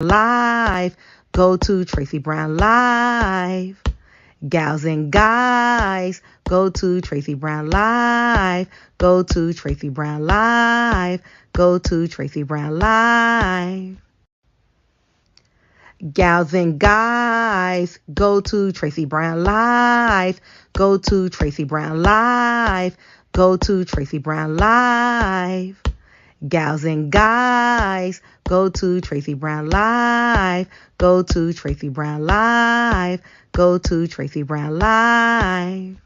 Live. Go to Tracey Brown Live. Gals and guys, go to Tracey Brown Live. Go to Tracey Brown Live. Go to Tracey Brown Live. Gals and guys, go to Tracey Brown Live. Go to Tracey Brown Live. Go to Tracey Brown Live. Gals and guys, go to Tracey Brown Live. Go to Tracey Brown Live. Go to Tracey Brown Live.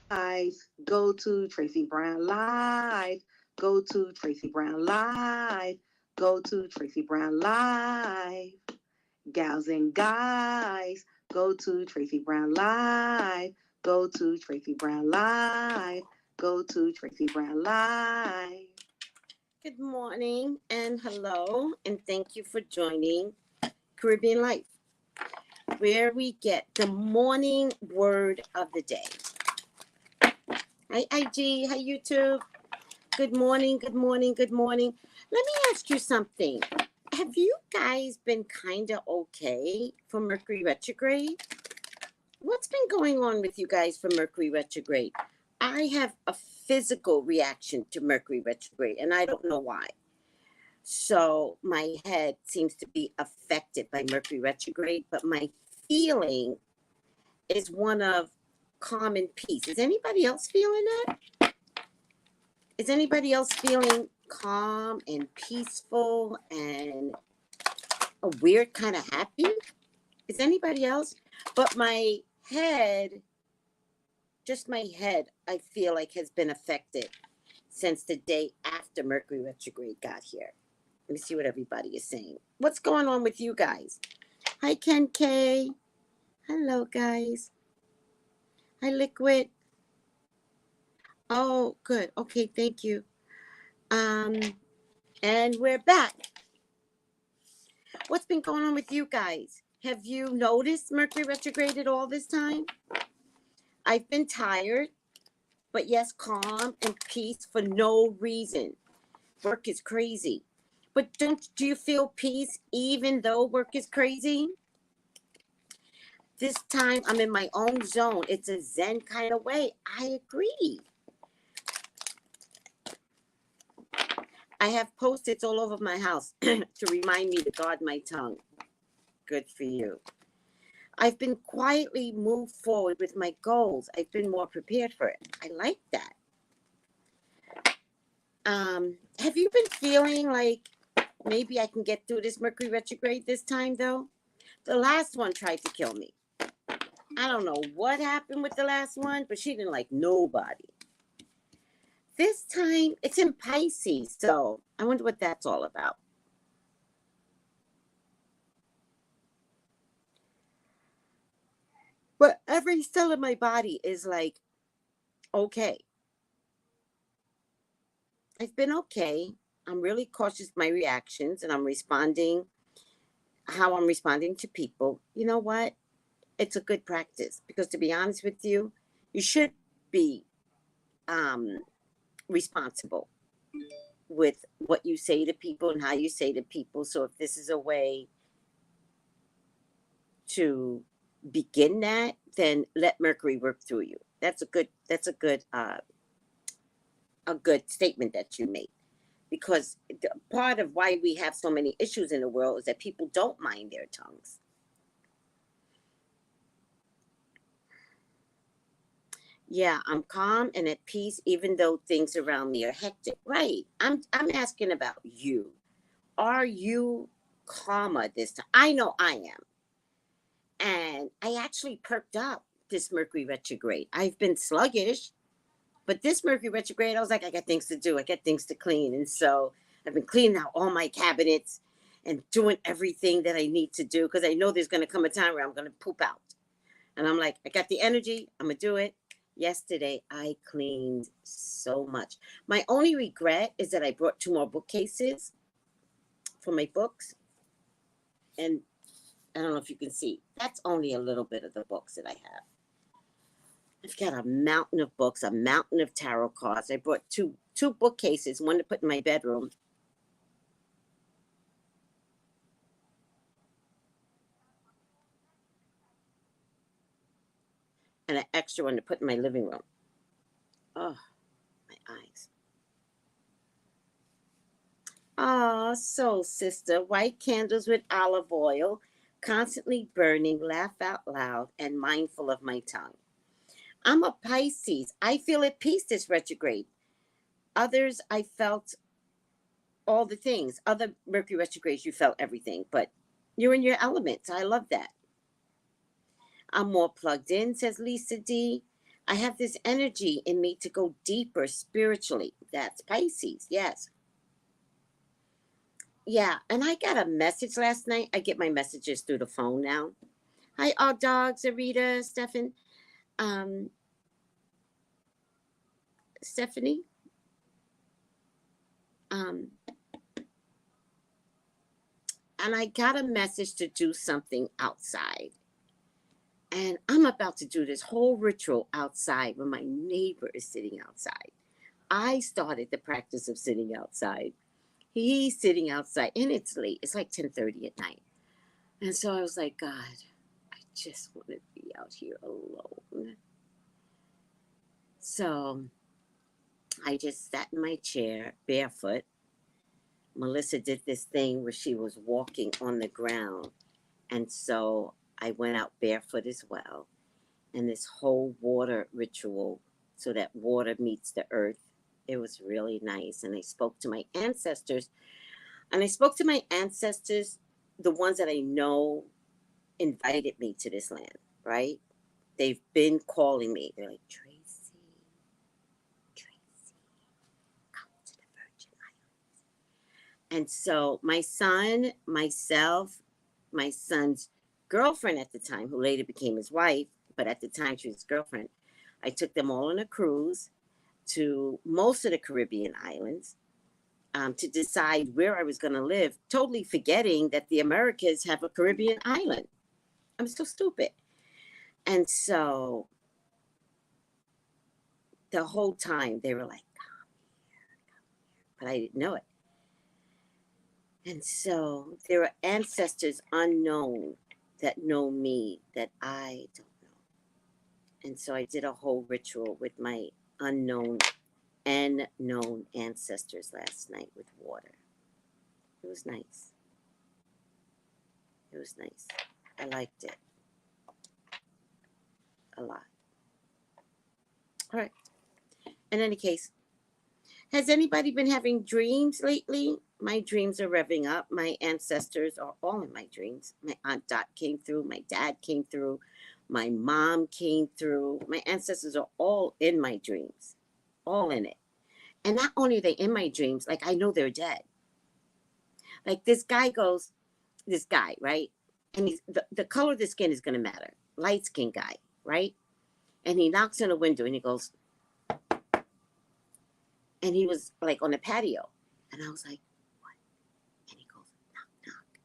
Guys, go to Tracey Brown Live. Go to Tracey Brown Live. Go to Tracey Brown Live. Gals and guys, go to Tracey Brown Live. Go to Tracey Brown Live. Go to Tracey Brown Live. Good morning and hello, and thank you for joining Caribbean Life, where we get the morning word of the day. Hi, IG. Hi, YouTube. Good morning, good morning, good morning. Let me ask you something. Have you guys been kind of okay for Mercury retrograde? What's been going on with you guys for Mercury retrograde? I have a physical reaction to Mercury retrograde, and I don't know why. So my head seems to be affected by Mercury retrograde, but my feeling is one of calm and peace. Is anybody else feeling that? Is anybody else feeling calm and peaceful and a weird kind of happy? Is anybody else? But my head, just my head, I feel like has been affected since the day after Mercury retrograde got here. Let me see what everybody is saying. What's going on with you guys? Hi, Ken K. Hello, guys. Hi, Liquid. Oh, good. Okay, thank you. And we're back. What's been going on with you guys? Have you noticed Mercury retrograde at all this time? I've been tired, but yes, calm and peace for no reason. Work is crazy. But do you feel peace even though work is crazy? This time I'm in my own zone. It's a Zen kind of way. I agree. I have Post-its all over my house to remind me to guard my tongue. Good for you. I've been quietly moved forward with my goals. I've been more prepared for it. I like that. Have you been feeling like maybe I can get through this Mercury retrograde this time, though? The last one tried to kill me. I don't know what happened with the last one, but she didn't like nobody. This time, it's in Pisces, so I wonder what that's all about. But every cell in my body is like, okay. I've been okay. I'm really cautious of my reactions, and I'm responding how I'm responding to people. You know what? It's a good practice because, to be honest with you, you should be responsible with what you say to people and how you say to people. So if this is a way to begin that, then let Mercury work through you. That's a good statement that you made, because part of why we have so many issues in the world is that people don't mind their tongues. Yeah, I'm calm and at peace, even though things around me are hectic. Right. I'm asking about you. Are you calmer this time? I know I am. And I actually perked up this Mercury retrograde. I've been sluggish, but this Mercury retrograde, I was like, I got things to do. I got things to clean. And so I've been cleaning out all my cabinets and doing everything that I need to do, because I know there's going to come a time where I'm going to poop out. And I'm like, I got the energy. I'm going to do it. Yesterday, I cleaned so much. My only regret is that I brought 2 more bookcases for my books. And I don't know if you can see. That's only a little bit of the books that I have. I've got a mountain of books, a mountain of tarot cards. I brought two bookcases, one to put in my bedroom. and an extra one to put in my living room. Oh, my eyes. Oh, so sister, white candles with olive oil, constantly burning, laugh out loud, and mindful of my tongue. I'm a Pisces. I feel at peace this retrograde. Others, I felt all the things. Other Mercury retrogrades, you felt everything, but you're in your element. I love that. I'm more plugged in, says Lisa D. I have this energy in me to go deeper spiritually. That's Pisces, yes. Yeah, and I got a message last night. I get my messages through the phone now. Hi, all dogs, Arita, Stephanie. And I got a message to do something outside. And I'm about to do this whole ritual outside when my neighbor is sitting outside. I started the practice of sitting outside. He's sitting outside, and it's late. It's like 10:30 at night. And so I was like, God, I just want to be out here alone. So I just sat in my chair barefoot. Melissa did this thing where she was walking on the ground. And so I went out barefoot as well. And this whole water ritual, so that water meets the earth, it was really nice. And I spoke to my ancestors. And I spoke to my ancestors, the ones that I know invited me to this land, right? They've been calling me. They're like, Tracy, come to the Virgin Islands. And so my son, myself, my son's girlfriend at the time, who later became his wife, but at the time she was his girlfriend, I took them all on a cruise to most of the Caribbean islands. To decide where I was going to live, totally forgetting that the Americas have a Caribbean island. I'm so stupid. And so the whole time they were like, come here, but I didn't know it. And so there are ancestors unknown that know me that I don't know. And so I did a whole ritual with my unknown and known ancestors last night with water. It was nice. It was nice. I liked it a lot. All right. In any case, has anybody been having dreams lately? My dreams are revving up. My ancestors are all in my dreams. My Aunt Dot came through. My dad came through. My mom came through. My ancestors are all in my dreams. All in it. And not only are they in my dreams, like I know they're dead. Like this guy, right? And he's the color of the skin is going to matter. Light skin guy, right? And he knocks on a window and he goes, and he was like on the patio. And I was like, what? And he goes, knock, knock.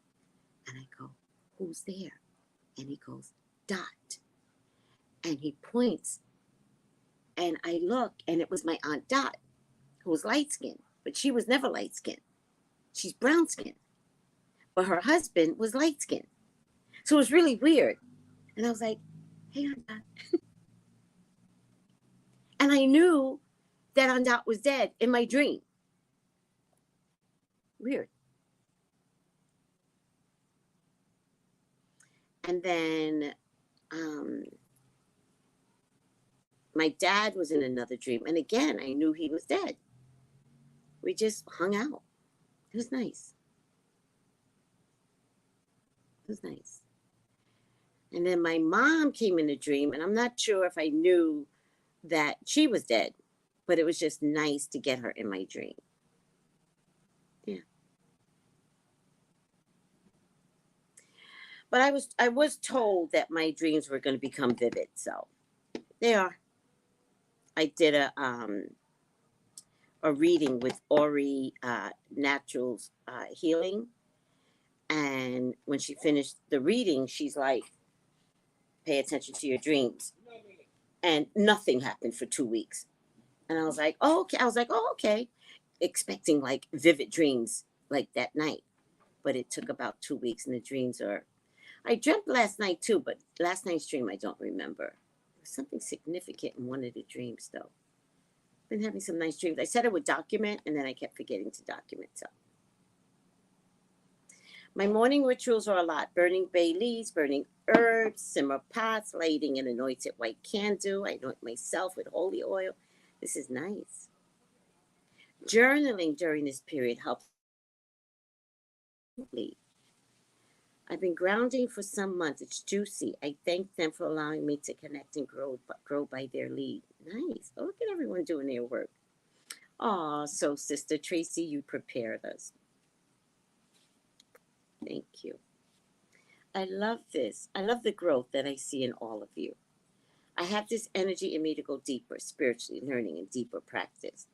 And I go, who's there? And he goes, Dot. And he points. And I look, and it was my Aunt Dot, who was light skinned, but she was never light skinned. She's brown skinned. But her husband was light skinned. So it was really weird. And I was like, hey, Aunt Dot. And I knew that Aunt Dot was dead in my dream. Weird. And then my dad was in another dream. And again, I knew he was dead. We just hung out. It was nice. It was nice. And then my mom came in a dream, and I'm not sure if I knew that she was dead, but it was just nice to get her in my dream. Yeah. But I was told that my dreams were going to become vivid, so they are. I did a reading with Ori Naturals Healing, and when she finished the reading, she's like, "Pay attention to your dreams," and nothing happened for 2 weeks. And I was like, "Oh, okay." Okay, expecting like vivid dreams like that night, but it took about 2 weeks, and the dreams are. I dreamt last night too, but last night's dream I don't remember. something significant in one of the dreams, though. Been having some nice dreams. I said I would document, and then I kept forgetting to document. So my morning rituals are a lot: burning bay leaves, burning herbs, simmer pots, lighting an anointed white candle. I anoint myself with holy oil. This is nice. Journaling during this period helps. I've been grounding for some months. It's juicy. I thank them for allowing me to connect and grow by their lead. Nice. Oh, look at everyone doing their work. Oh, so Sister Tracy, you prepared us. Thank you. I love this. I love the growth that I see in all of you. I have this energy in me to go deeper, spiritually learning and deeper practice.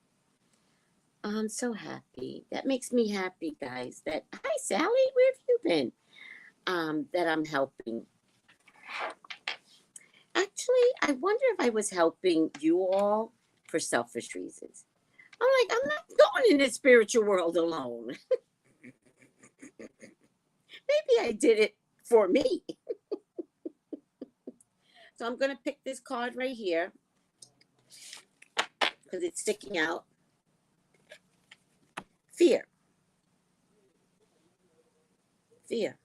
I'm so happy. That makes me happy, guys. Hi, Sally, where have you been? That I'm helping. Actually, I wonder if I was helping you all for selfish reasons. I'm like, I'm not going in this spiritual world alone. Maybe I did it for me. So I'm going to pick this card right here because it's sticking out. Fear. Fear.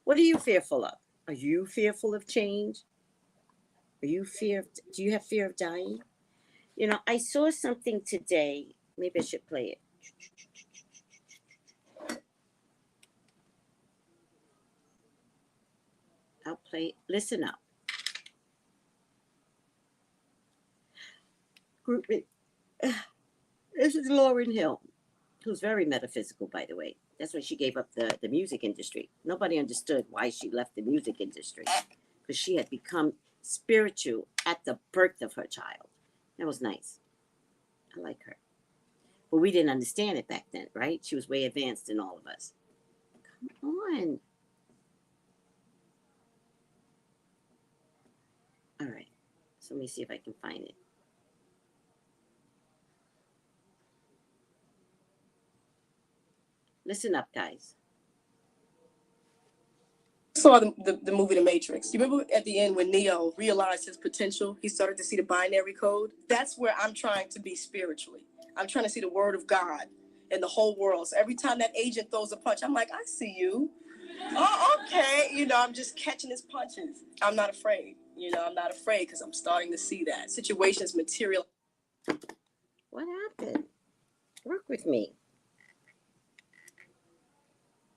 What are you fearful of? Are you fearful of change? Do you have fear of dying? You know, I saw something today. Maybe I should play it. I'll play it. Listen up. This is Lauryn Hill, who's very metaphysical, by the way. That's why she gave up the music industry. Nobody understood why she left the music industry, because she had become spiritual at the birth of her child. That was nice. I like her. But we didn't understand it back then, right? She was way advanced than all of us. Come on. All right. So let me see if I can find it. Listen up, guys. Saw the movie The Matrix. You remember at the end when Neo realized his potential, he started to see the binary code? That's where I'm trying to be spiritually. I'm trying to see the word of God in the whole world. So every time that agent throws a punch, I'm like, I see you. Oh, okay. You know, I'm just catching his punches. I'm not afraid. You know, I'm not afraid because I'm starting to see that. Situations material. What happened? Work with me.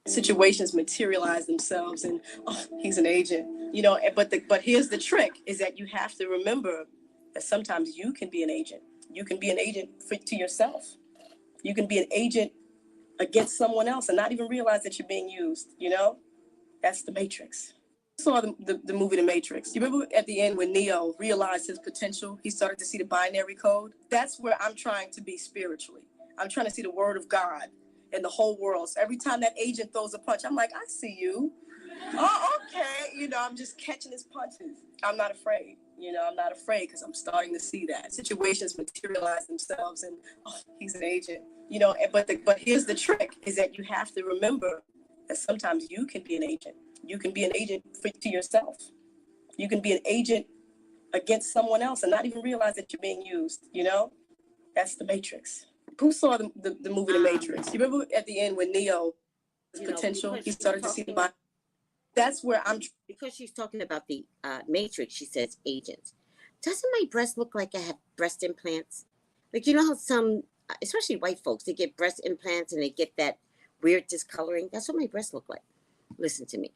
Situations materialize themselves and he's an agent, you know, but here's the trick is that you have to remember that sometimes you can be an agent. You can be an agent to yourself. You can be an agent against someone else and not even realize that you're being used, you know. That's the Matrix. Saw the movie The Matrix. You remember at the end when Neo realized his potential, he started to see the binary code? That's where I'm trying to be spiritually. I'm trying to see the word of God in the whole world. So every time that agent throws a punch, I'm like, I see you. Oh, okay. You know, I'm just catching his punches. I'm not afraid. You know, I'm not afraid because I'm starting to see that. Situations materialize themselves and he's an agent. You know, but here's the trick is that you have to remember that sometimes you can be an agent. You can be an agent to yourself. You can be an agent against someone else and not even realize that you're being used, you know? That's the Matrix. Who saw the movie The Matrix? You remember at the end when Neo, his potential, he started to see the body. That's where I'm... Because she's talking about the Matrix, she says agents. Doesn't my breast look like I have breast implants? Like, you know how some, especially white folks, they get breast implants and they get that weird discoloring? That's what my breasts look like. Listen to me.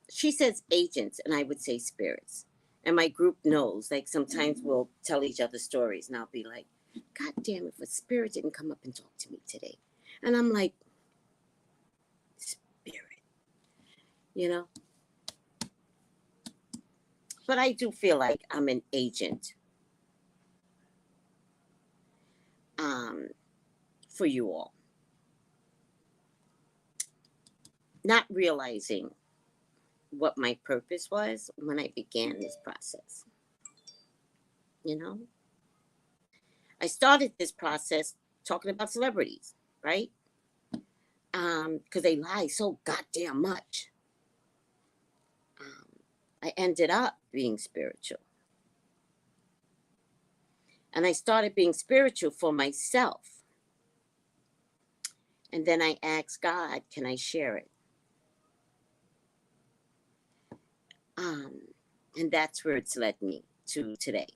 She says agents, and I would say spirits. And my group knows, like sometimes we'll tell each other stories, and I'll be like, God damn, if a spirit didn't come up and talk to me today. And I'm like, spirit, you know? But I do feel like I'm an agent for you all. Not realizing what my purpose was when I began this process. You know? I started this process talking about celebrities, right? Because they lie so goddamn much. I ended up being spiritual. And I started being spiritual for myself. And then I asked God, can I share it? And that's where it's led me to today.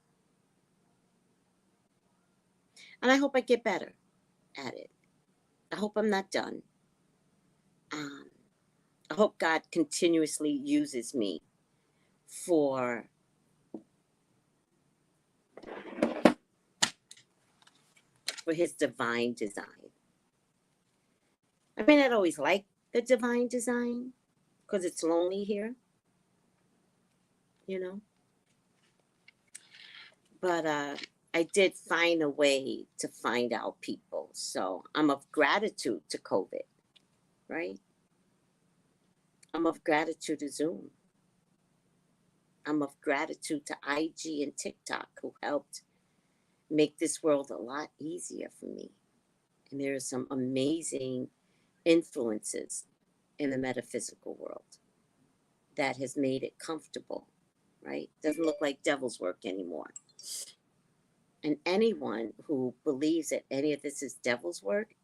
And I hope I get better at it. I hope I'm not done. I hope God continuously uses me for his divine design. I may not always like the divine design because it's lonely here, you know. But I did find a way to find out people. So I'm of gratitude to COVID, right? I'm of gratitude to Zoom. I'm of gratitude to IG and TikTok who helped make this world a lot easier for me. And there are some amazing influences in the metaphysical world that has made it comfortable, right? Doesn't look like devil's work anymore. And anyone who believes that any of this is devil's work,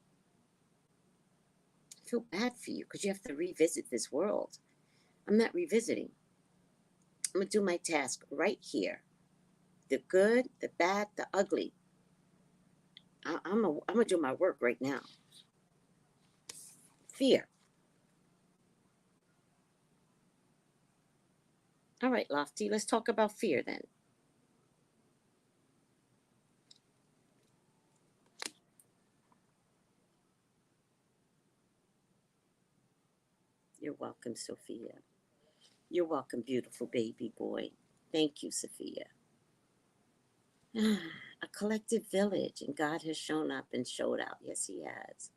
I feel bad for you because you have to revisit this world. I'm not revisiting. I'm going to do my task right here. The good, the bad, the ugly. I'm going to do my work right now. Fear. All right, Lofty, let's talk about fear then. You're welcome, Sophia. You're welcome, beautiful baby boy. Thank you, Sophia. A collective village, and God has shown up and showed out. Yes, he has.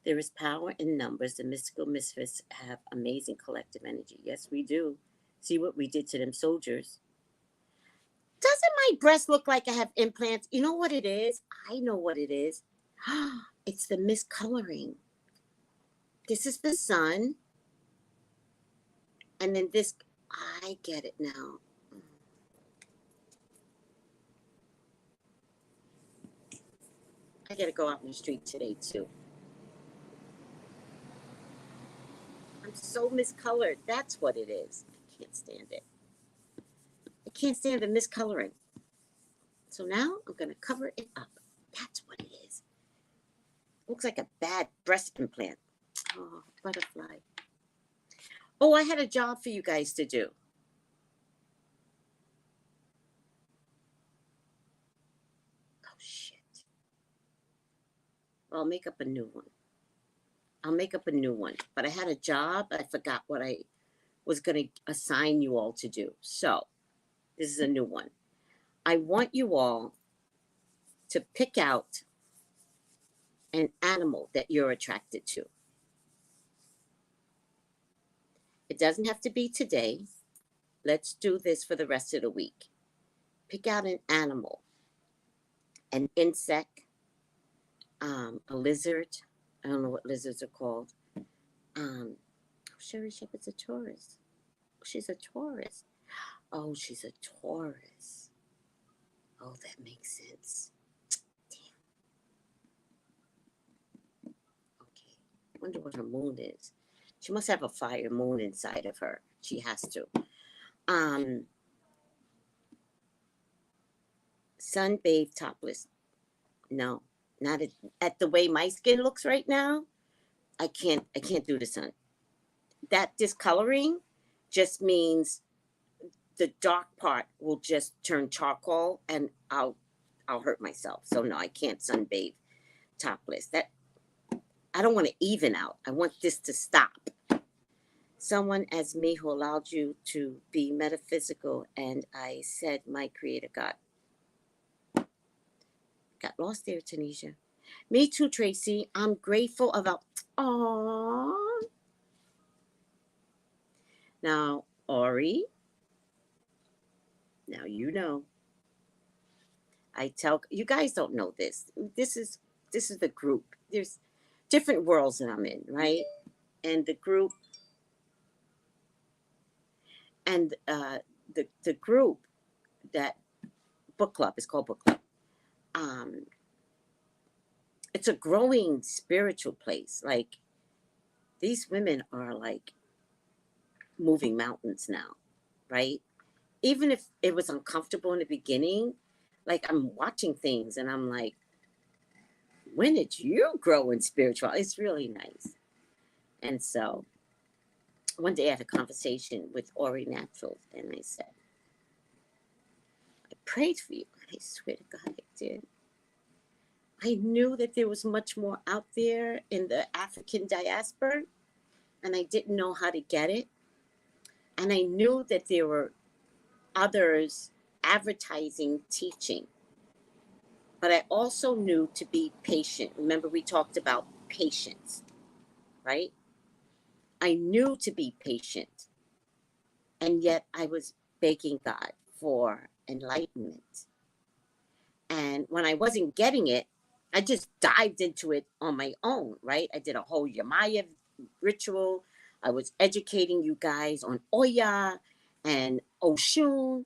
There is power in numbers. The mystical misfits have amazing collective energy. Yes, we do. See what we did to them soldiers. Doesn't my breast look like I have implants? You know what it is? I know what it is. It's the miscoloring. This is the sun. And then this, I get it now. I gotta go out in the street today too. I'm so miscolored. That's what it is. I can't stand it. I can't stand the miscoloring. So now I'm gonna cover it up. That's what it is. Looks like a bad breast implant. Oh, butterfly. Oh, I had a job for you guys to do. Oh, shit. Well, I'll make up a new one. But I had a job. I forgot what I was going to assign you all to do. So this is a new one. I want you all to pick out an animal that you're attracted to. It doesn't have to be today. Let's do this for the rest of the week. Pick out an animal, an insect, a lizard. I don't know what lizards are called. Sherry Shepherd's a Taurus. She's a Taurus. Oh, she's a Taurus. Oh, that makes sense. Damn. Okay. Wonder what her moon is. She must have a fire moon inside of her. She has to. Sunbathed topless. No, not at the way my skin looks right now. I can't do the sun. That discoloring just means the dark part will just turn charcoal and I'll hurt myself. So no, I can't sunbathe topless. That I don't want to even out. I want this to stop. Someone as me who allowed you to be metaphysical, and I said, my creator God. Got lost there, Tanisha. Me too, Tracy. I'm grateful about. Aww. Now, Ori. Now you know. I tell you guys don't know this. This is the group. There's different worlds that I'm in, right? And the group And the group, that book club, is called book club. It's a growing spiritual place. Like, these women are like moving mountains now, right? Even if it was uncomfortable in the beginning, like, I'm watching things and I'm like, when did you grow in spiritual? It's really nice. And so one day I had a conversation with Ori Naturals, and I said, I prayed for you. I swear to God I did. I knew that there was much more out there in the African diaspora, and I didn't know how to get it. And I knew that there were others advertising, teaching. But I also knew to be patient. Remember, we talked about patience, right? I knew to be patient. And yet I was begging God for enlightenment. And when I wasn't getting it, I just dived into it on my own, right? I did a whole YEMAYA ritual. I was educating you guys on Oya and OSHUN,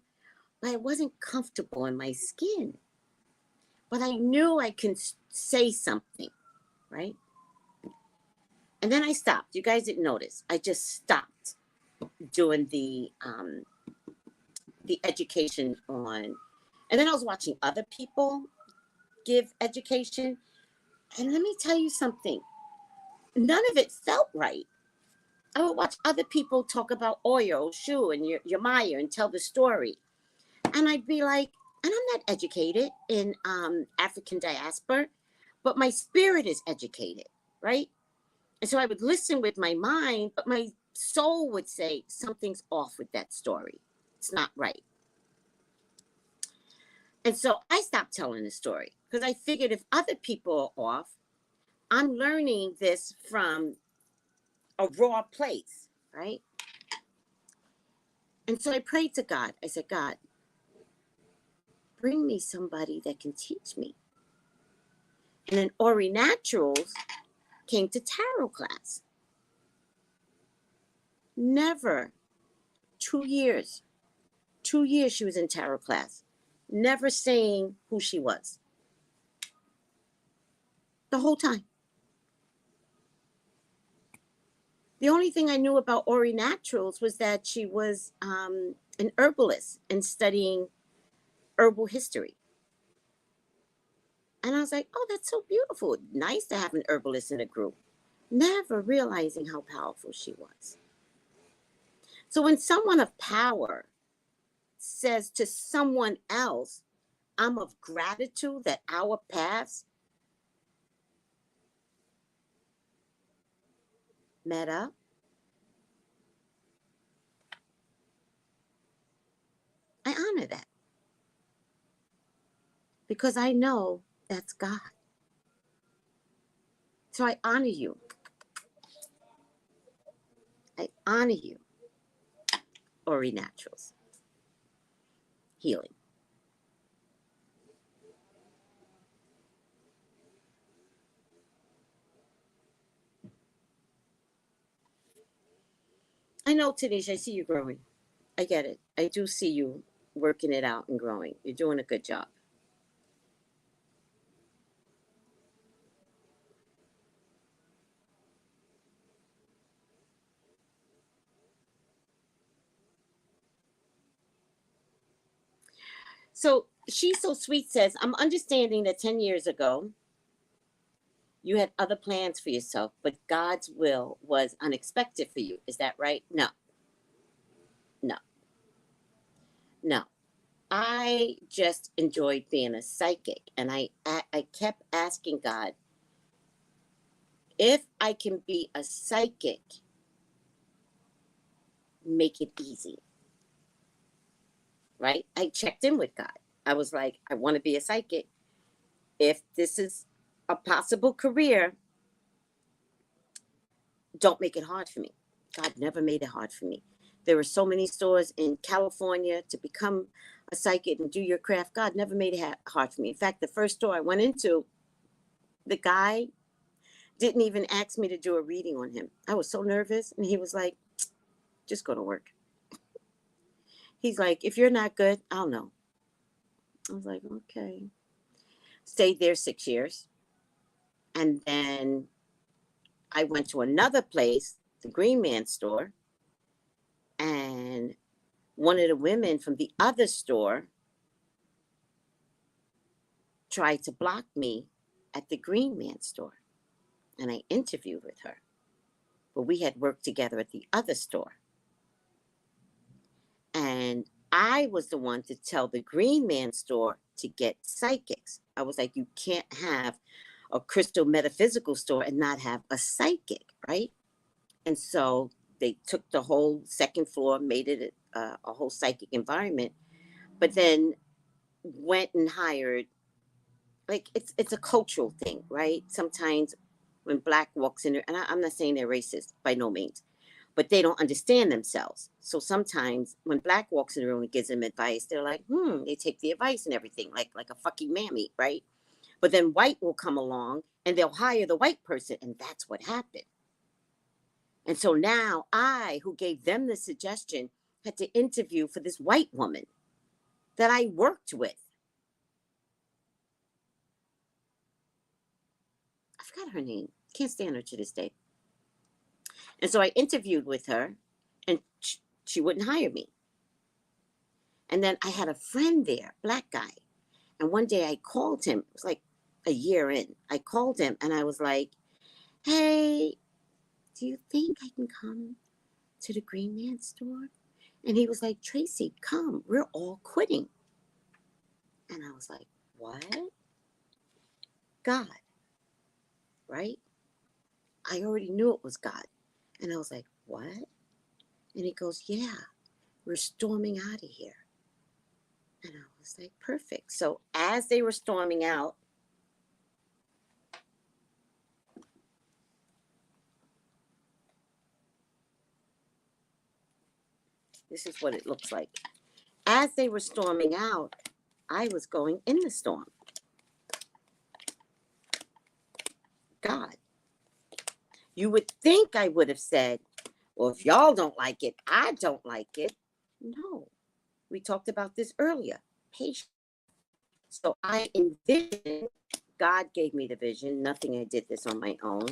but I wasn't comfortable in my skin. But I knew I can say something, right? And then I stopped. You guys didn't notice. I just stopped doing the education on, and then I was watching other people give education. And let me tell you something. None of it felt right. I would watch other people talk about oil, shoe, and your Maya and tell the story. And I'd be like, and I'm not educated in African diaspora, but my spirit is educated, right? And so I would listen with my mind, but my soul would say, something's off with that story. It's not right. And so I stopped telling the story because I figured if other people are off, I'm learning this from a raw place, right? And so I prayed to God. I said, God, bring me somebody that can teach me. And then Ori Naturals came to tarot class. Never, 2 years she was in tarot class, never saying who she was. The whole time. The only thing I knew about Ori Naturals was that she was an herbalist and studying herbal history. And I was like, oh, that's so beautiful. Nice to have an herbalist in a group. Never realizing how powerful she was. So when someone of power says to someone else, I'm of gratitude that our paths met up, I honor that. Because I know that's God. So I honor you. I honor you, Ori Naturals. Healing. I know, Tanisha, I see you growing. I get it. I do see you working it out and growing. You're doing a good job. So She's So Sweet says, I'm understanding that 10 years ago, you had other plans for yourself, but God's will was unexpected for you. Is that right? No, no, no. I just enjoyed being a psychic, and I kept asking God, if I can be a psychic, make it easy. Right? I checked in with God. I was like, I want to be a psychic. If this is a possible career, don't make it hard for me. God never made it hard for me. There were so many stores in California to become a psychic and do your craft. God never made it hard for me. In fact, the first store I went into, the guy didn't even ask me to do a reading on him. I was so nervous. And he was like, just go to work. He's like, if you're not good, I'll know. I was like, okay. Stayed there 6 years. And then I went to another place, the Green Man store, and one of the women from the other store tried to block me at the Green Man store. And I interviewed with her. But we had worked together at the other store. And I was the one to tell the Green Man store to get psychics. I was like, you can't have a crystal metaphysical store and not have a psychic, right? And so they took the whole second floor, made it a whole psychic environment, but then went and hired, like, it's a cultural thing, right? Sometimes when Black walks in there, and I'm not saying they're racist by no means, but they don't understand themselves. So sometimes when Black walks in the room and gives them advice, they're like, they take the advice and everything, like a fucking mammy, right? But then white will come along and they'll hire the white person, and that's what happened. And so now I, who gave them the suggestion, had to interview for this white woman that I worked with. I forgot her name. Can't stand her to this day. And so I interviewed with her, and she wouldn't hire me. And then I had a friend there, Black guy. And one day I called him. It was like a year in. I called him and I was like, hey, do you think I can come to the Green Man store? And he was like, Tracey, come. We're all quitting. And I was like, what? God, right? I already knew it was God. And I was like, what? And he goes, yeah, we're storming out of here. And I was like, perfect. So as they were storming out, this is what it looks like. As they were storming out, I was going in the storm. God. You would think I would have said, well, if y'all don't like it, I don't like it. No. We talked about this earlier. Patience. So I envisioned, God gave me the vision, nothing, I did this on my own,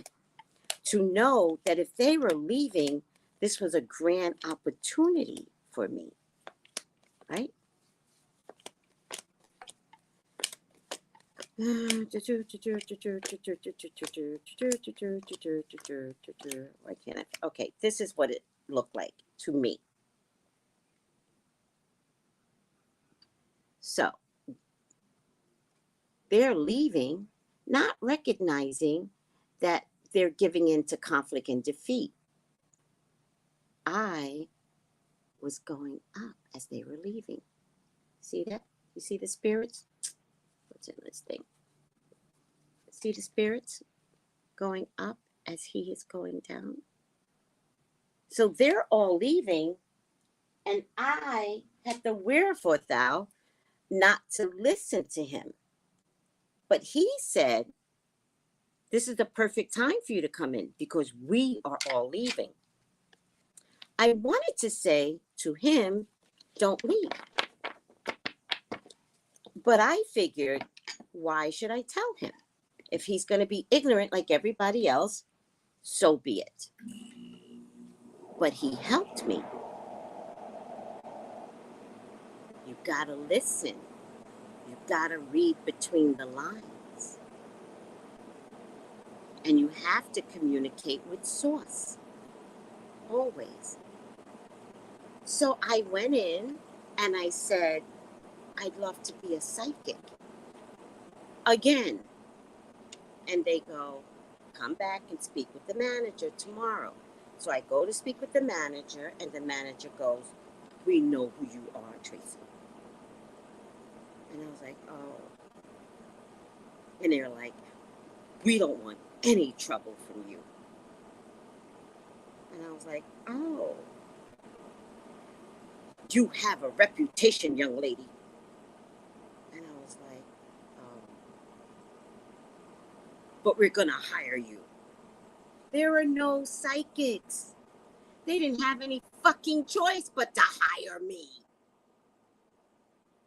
to know that if they were leaving, this was a grand opportunity for me, right? Why can't I? Okay, this is what it looked like to me. So they're leaving, not recognizing that they're giving in to conflict and defeat. I was going up as they were leaving. See that? You see the spirits? What's in this thing? See the spirits going up as he is going down? So they're all leaving, and I had the wherewithal not to listen to him. But he said, this is the perfect time for you to come in because we are all leaving. I wanted to say to him, don't leave. But I figured, why should I tell him? If he's going to be ignorant like everybody else, so be it. But he helped me. You got to listen. You got to read between the lines. And you have to communicate with source. Always. So I went in and I said, I'd love to be a psychic. Again. And they go, come back and speak with the manager tomorrow. So I go to speak with the manager, and the manager goes, we know who you are, Tracey. And I was like, oh. And they're like, we don't want any trouble from you. And I was like, oh. You have a reputation, young lady. And I was like, oh. But we're going to hire you. There are no psychics. They didn't have any fucking choice but to hire me.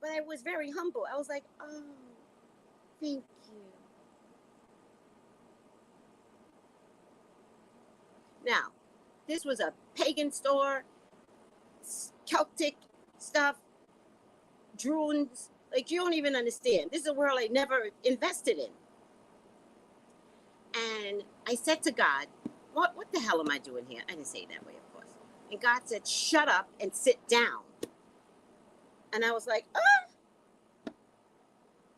But I was very humble. I was like, oh, thank you. Now, this was a pagan store, Celtic stuff, Druids. Like, you don't even understand. This is a world I never invested in. And I said to God, what the hell am I doing here? I didn't say it that way, of course. And God said, shut up and sit down. And I was like, ah.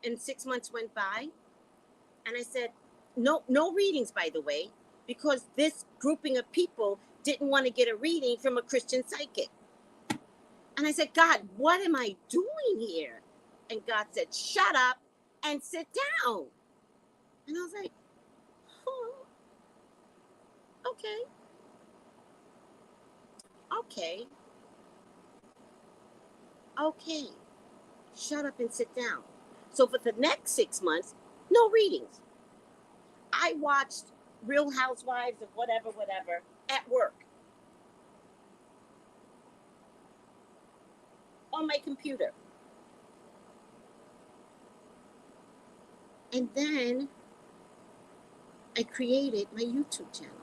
And 6 months went by. And I said, no readings, by the way, because this grouping of people didn't want to get a reading from a Christian psychic. And I said, God, what am I doing here? And God said, shut up and sit down. And I was like, oh, okay. Shut up and sit down. So for the next 6 months, no readings. I watched Real Housewives of whatever at work on my computer. And then I created my YouTube channel.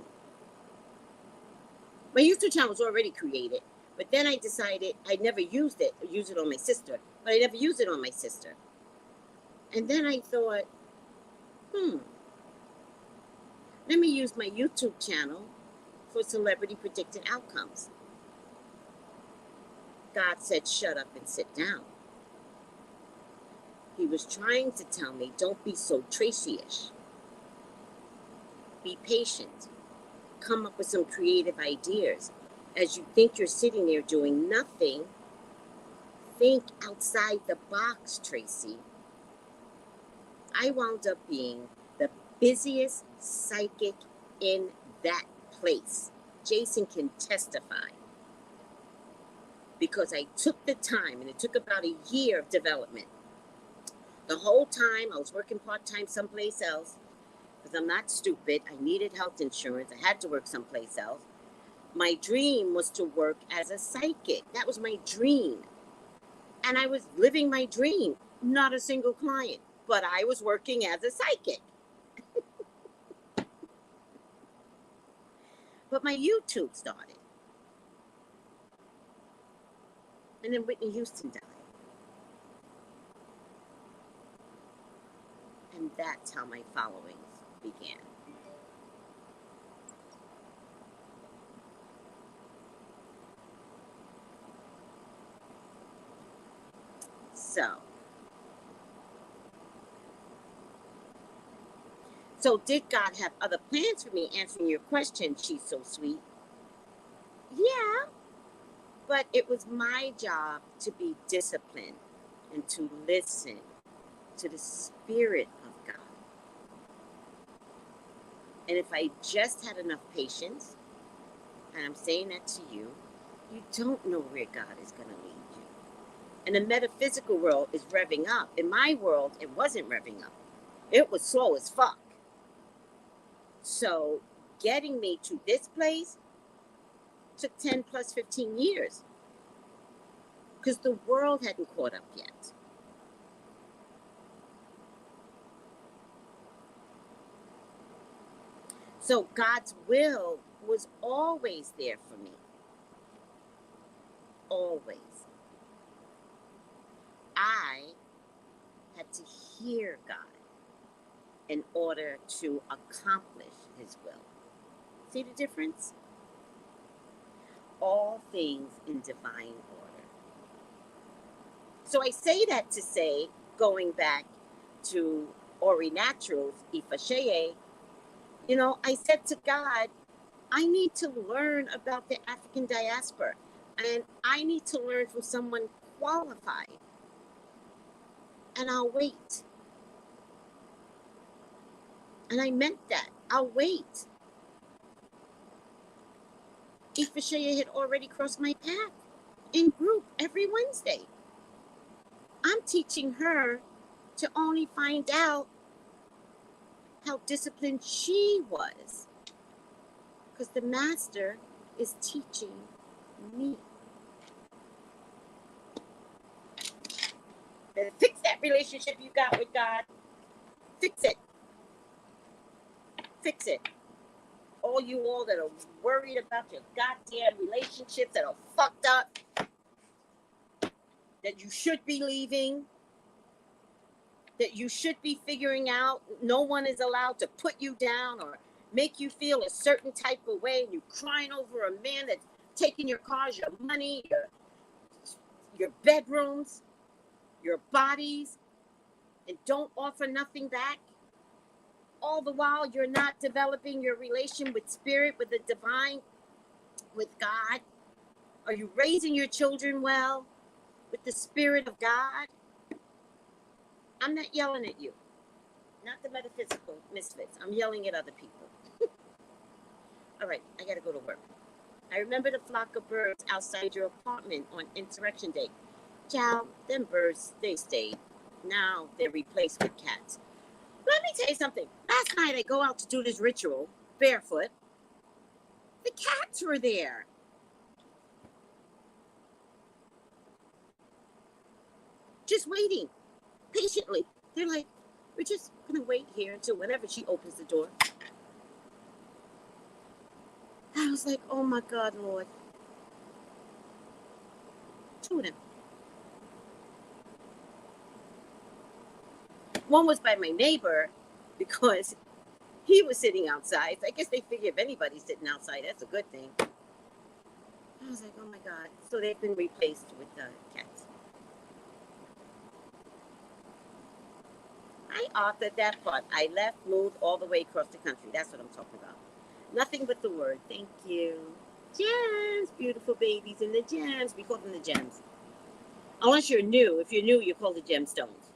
My YouTube channel was already created, but then I decided I never used it. I used it on my sister, but I never used it on my sister. And then I thought, let me use my YouTube channel for celebrity predicted outcomes. God said, shut up and sit down. He was trying to tell me, don't be so Tracy-ish. Be patient. Come up with some creative ideas. As you think you're sitting there doing nothing, think outside the box, Tracy. I wound up being the busiest psychic in that place. Jason can testify. Because I took the time, and it took about a year of development. The whole time I was working part-time someplace else, because I'm not stupid. I needed health insurance. I had to work someplace else. My dream was to work as a psychic. That was my dream. And I was living my dream. Not a single client, but I was working as a psychic. But my YouTube started. And then Whitney Houston died. And that's how my followings began. So did God have other plans for me? Answering your question, she's so sweet. Yeah, but it was my job to be disciplined and to listen to the Spirit of God. And if I just had enough patience, and I'm saying that to you, you don't know where God is going to lead you. And the metaphysical world is revving up. In my world, it wasn't revving up. It was slow as fuck. So getting me to this place took 10 plus 15 years. Because the world hadn't caught up yet. So God's will was always there for me. Always. I had to hear God in order to accomplish his will. See the difference? All things in divine order. So I say that to say, going back to Ori Naturals, Ifasheye, I said to God, I need to learn about the African diaspora, and I need to learn from someone qualified, and I'll wait. And I meant that. I'll wait. Ifasheye had already crossed my path in group every Wednesday. I'm teaching her to only find out how disciplined she was. Because the master is teaching me. Better fix that relationship you got with God. Fix it. Fix it. All you all that are worried about your goddamn relationships that are fucked up, that you should be leaving, that you should be figuring out. No one is allowed to put you down or make you feel a certain type of way, and you crying over a man that's taking your cars, your money, your bedrooms, your bodies, and don't offer nothing back. All the while you're not developing your relation with spirit, with the divine, with God. Are you raising your children well with the spirit of God? I'm not yelling at you, not the metaphysical misfits. I'm yelling at other people. All right, I gotta go to work. I remember the flock of birds outside your apartment on Insurrection Day. Child, them birds, they stayed. Now they're replaced with cats. Let me tell you something. Last night I go out to do this ritual, barefoot. The cats were there. Just waiting, patiently. They're like, we're just gonna wait here until whenever she opens the door. I was like, oh my God, Lord. Two of them. One was by my neighbor because he was sitting outside. I guess they figure if anybody's sitting outside, that's a good thing. I was like, oh my God. So they've been replaced with cats. I authored that part. I left, moved all the way across the country. That's what I'm talking about. Nothing but the word. Thank you. Gems, beautiful babies in the gems. We call them the gems. Unless you're new. If you're new, you call the gemstones.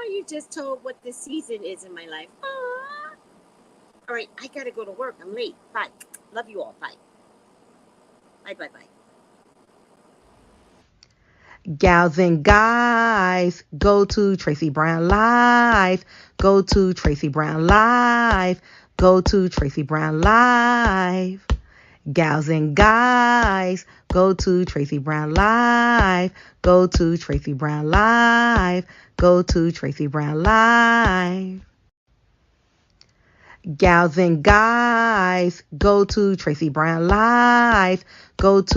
You just told what the season is in my life. Aww. All right, I gotta go to work. I'm late. Bye. Love you all. Bye. Bye, bye, bye. Gals and guys, go to Tracey Brown Live. Go to Tracey Brown Live. Go to Tracey Brown Live. Gals and guys, go to Tracey Brown Live. Go to Tracey Brown Live. Go to Tracey Brown Live. Gals and guys, go to Tracey Brown Live. Go to